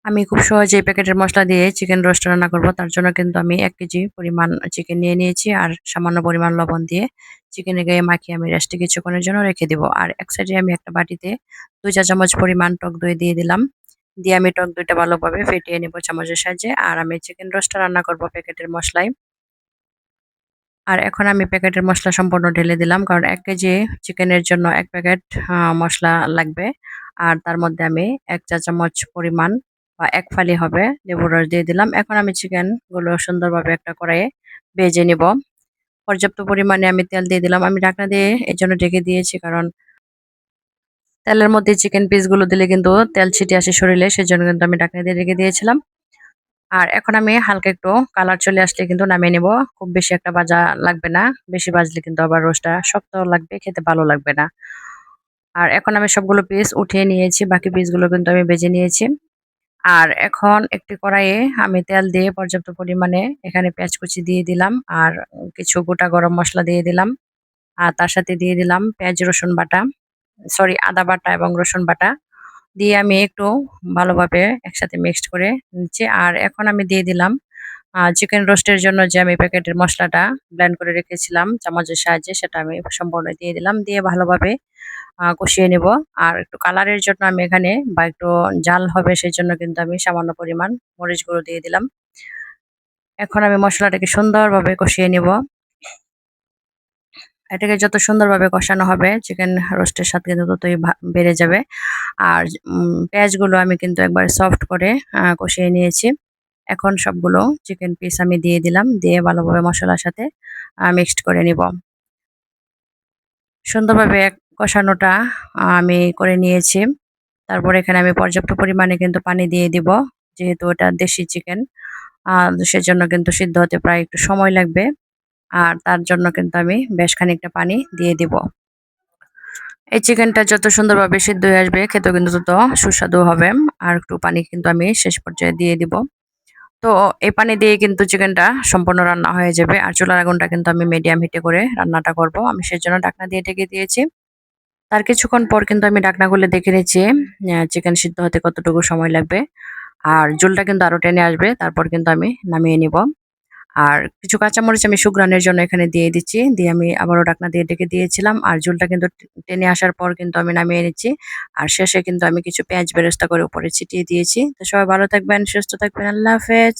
আমি খুব সহজেই প্যাকেটের মসলা দিয়ে চিকেন রোস্ট রান্না করব। তার জন্য কিন্তু আমি ১ কেজি পরিমাণ চিকেন নিয়ে নিয়েছি। আর সামান্য পরিমাণ লবণ দিয়ে চিকেনের গায়ে মাখিয়ে আমি রেস্টে কিছুক্ষণের জন্য রেখে দিব। আর এক সাইডে আমি একটা বাটিতে ২ চা চামচ পরিমাণ টক দই দিয়ে দিলাম। দিয়ে আমি টক দইটা ভালোভাবে ফেটিয়ে নেব চামচের সাহায্যে। আর আমি চিকেন রোস্টটা রান্না করব প্যাকেটের মসলায়। আর এখন আমি প্যাকেটের মসলা সম্পূর্ণ ঢেলে দিলাম। কারণ ১ কেজি চিকেনের জন্য ১ প্যাকেট মসলা লাগবে। আর তার মধ্যে আমি ১ চা চামচ পরিমাণ বা ১ ফালি হবে লেবুর রস দিয়ে দিলাম। এখন আমি চিকেনগুলো সুন্দরভাবে একটা কড়াইয়ে ভেজে নিব। পর্যাপ্ত পরিমাণে আমি তেল দিয়ে দিলাম। আমি ঢাকনা দিয়ে এজন্য ঢেকে দিয়েছি কারণ তেলের মধ্যে চিকেন পিসগুলো দিলে কিন্তু তেল ছিটে আসে শরীরে। সেজন্য কিন্তু আমি ঢাকনা দিয়ে ঢেকে দিয়েছিলাম। আর এখন আমি হালকা একটু কালার চলে আসলে কিন্তু নামিয়ে নিব। খুব বেশি একটা ভাজা লাগবে না। বেশি ভাজলে কিন্তু আবার রোস্টটা শক্ত লাগবে, খেতে ভালো লাগবে না। আর এখন আমি সবগুলো পিস উঠিয়ে নিয়েছি। বাকি পিসগুলো কিন্তু আমি ভেজে নিয়েছি। আর এখন একটি কড়াইয়ে আমি তেল দিয়ে পর্যাপ্ত পরিমাণে এখানে পেঁয়াজ কুচি দিয়ে দিলাম। আর কিছু গোটা গরম মসলা দিয়ে দিলাম। আর তার সাথে দিয়ে দিলাম পেঁয়াজ রসুন বাটা, সরি আদা বাটা এবং রসুন বাটা। দিয়ে আমি একটু ভালোভাবে একসাথে মিক্সড করে নিচ্ছি। আর এখন আমি দিয়ে দিলাম চিকেন রোস্টের জন্য যে আমি প্যাকেটের মসলাটা ব্লেন্ড করে রেখেছিলাম চামচের সাহায্যে, সেটা আমি সম্পূর্ণ দিয়ে দিলাম। দিয়ে ভালোভাবে কষিয়ে নেব। আর একটু কালারের জন্য আমি এখানে বা একটু ঝাল হবে সেজন্য কিন্তু আমি সামান্য পরিমাণ মরিচ গুঁড়ো দিয়ে দিলাম। এখন আমি মসলাটাকে সুন্দরভাবে কষিয়ে নেব। এটাকে যত সুন্দরভাবে কষানো হবে চিকেন রোস্টের স্বাদ কিন্তু ততই বেড়ে যাবে। আর পেঁয়াজগুলো আমি কিন্তু একবার সফট করে কষিয়ে নিয়েছি। এখন সবগুলো চিকেন পিস আমি দিয়ে দিলাম। দিয়ে ভালোভাবে মসলার সাথে মিক্সড করে নিব। সুন্দরভাবে কষানোটা আমি করে নিয়েছি। তারপর এখানে আমি পর্যাপ্ত পরিমাণে কিন্তু পানি দিয়ে দিব। যেহেতু এটা দেশি চিকেন সেজন্য কিন্তু সিদ্ধ হতে প্রায় একটু সময় লাগবে। আর তার জন্য কিন্তু আমি বেশ খানিকটা পানি দিয়ে দিব। এই চিকেনটা যত সুন্দরভাবে সিদ্ধ হয়ে আসবে খেতেও কিন্তু তত সুস্বাদু হবে। আর একটু পানি কিন্তু আমি শেষ পর্যায়ে দিয়ে দিব। তো এই পানি দিয়ে কিন্তু চিকেনটা সম্পূর্ণ রান্না হয়ে যাবে। আর চুলার আগুনটা কিন্তু আমি মিডিয়াম হিটে করে রান্নাটা করব। আমি সেজন্য ঢাকনা দিয়ে ঢেকে দিয়েছি। তার কিছুক্ষণ পর কিন্তু আমি ঢাকনা খুলে দেখে নিচ্ছি চিকেন সিদ্ধ হতে কতটুকু সময় লাগবে। আর ঝোলটা কিন্তু আরো টেনে আসবে। তারপর কিন্তু আমি নামিয়ে নিব। আর কিছু কাঁচামরিচ আমি সুঘ্রাণের জন্য এখানে দিয়ে দিচ্ছি। দিয়ে আমি আবারও ঢাকনা দিয়ে ঢেকে দিয়েছিলাম। আর ঝোলটা কিন্তু টেনে আসার পর কিন্তু আমি নামিয়ে নিচ্ছি। আর শেষে কিন্তু আমি কিছু পেঁয়াজ বেরেস্তা করে উপরে ছিটিয়ে দিয়েছি। তো সবাই ভালো থাকবেন, সুস্থ থাকবেন। আল্লাহ হাফেজ।